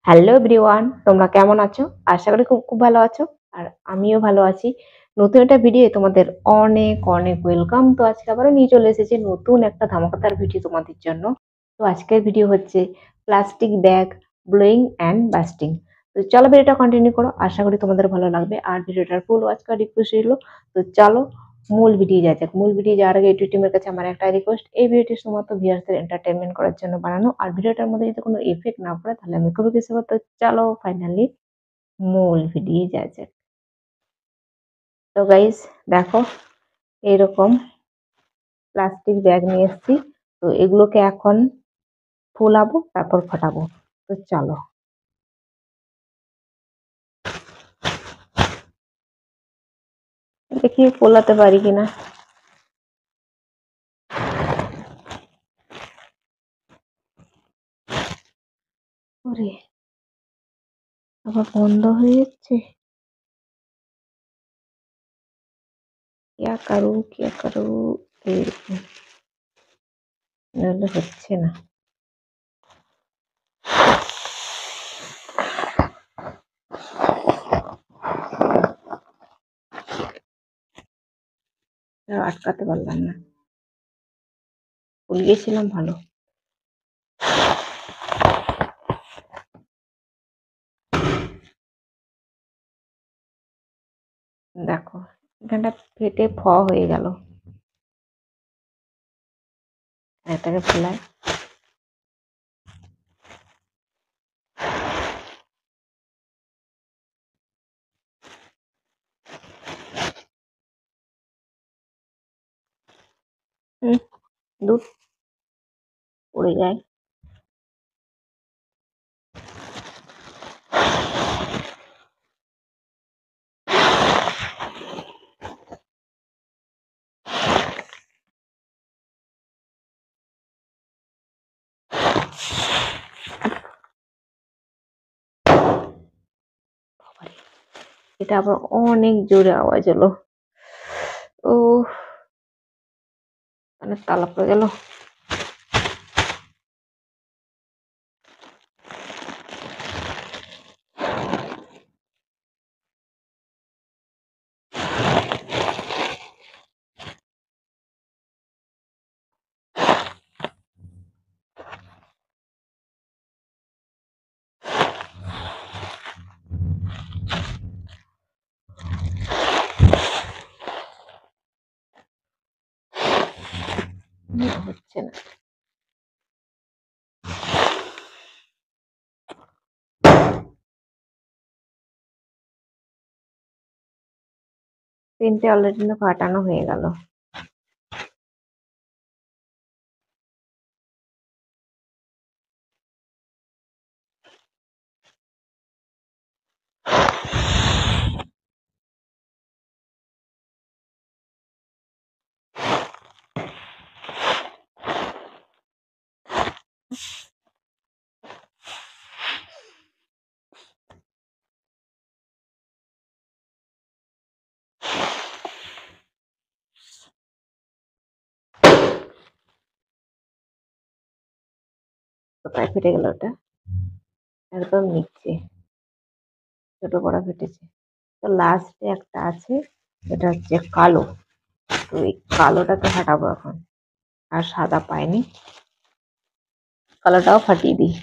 Hello everyone, তোমরা কেমন আছো? আশা করি খুব খুব ভালো আছো। আর আমিও ভালো আছি। নতুন একটা ভিডিও তোমাদের অনেক অনেক ওয়েলকাম। তো আজকে আবারও নিয়ে চলে এসেছি নতুন একটা ধামাকাদার ভিডিও তোমাদের জন্য। তো আজকের ভিডিও হচ্ছে plastic bag blowing and busting. তো চলো ভিডিওটা কন্টিনিউ করো, আশা করি তোমাদের ভালো লাগবে। আর ভিডিওটার ফুল ওয়াচ করার রিকোয়েস্ট রইলো। তো চলো মূল ভিডিও যাওয়া যাক। মূল ভিডিও যাওয়ার আগে ইউটিউব টিমের কাছে আমার একটা রিকোয়েস্ট, এই ভিডিওটি শুধুমাত্র ভিউয়ার্সদের এন্টারটেনমেন্ট করার জন্য বানানো। আর ভিডিওটার মধ্যে যদি কোনো ইফেক্ট না পড়ে তাহলে আমি খুবই কিছু করতে। চলো ফাইনালি মূল ভিডিও যাওয়া যাক। তো গাইস দেখো, এইরকম প্লাস্টিক ব্যাগ নিয়ে এসেছি। তো এগুলোকে এখন ফোলাবো, তারপর ফাটাবো। তো চলো দেখি ফোলাতে পারি কিনা। ওরে, আবার বন্ধ হয়ে যাচ্ছে। কিয়া কারু এইরকম নাহলে হচ্ছে না। আটকাতে পারলাম না, গিয়েছিলাম ভালো। দেখো এখানটা ফেটে হয়ে গেল। এটাকে ফেলাই। দুধ পড়ে যায়। এটা আবার অনেক জোরে আওয়াজ হলো। ও, মানে তালা পড়ে গেল। হচ্ছে না। তিনটে অলরেডি ফাটানো হয়ে গেল। কোথায় ফেটে গেল ওটা? একদম নিচে ছোট বড় ফেটেছে। তো লাস্টে একটা আছে, এটা হচ্ছে কালো। তো এই কালোটাকে ফাটাবো এখন। আর সাদা পাইনি, কালোটাও ফাটিয়ে দিই।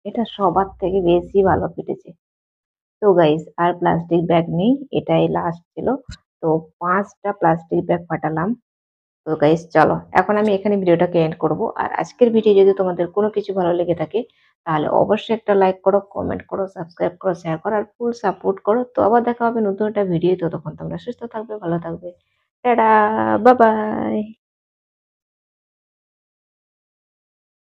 এটা সবার থেকে বেশি ভালো ফেটেছে। তো গাইস আর প্লাস্টিক ব্যাগ নেই, এটাই লাস্ট ছিল। তো 5টা প্লাস্টিক ব্যাগ ফাটালাম। তো গাইস চলো এখন আমি এখানে ভিডিওটাকে এন্ড করব। আর আজকের ভিডিও যদি তোমাদের কোনো কিছু ভালো লেগে থাকে তাহলে অবশ্যই একটা লাইক করো, কমেন্ট করো, সাবস্ক্রাইব করো, শেয়ার করো আর ফুল সাপোর্ট করো। তো আবার দেখা হবে নতুন একটা ভিডিও। ততক্ষণ তোমরা সুস্থ থাকবে, ভালো থাকবে। Tata, bye bye.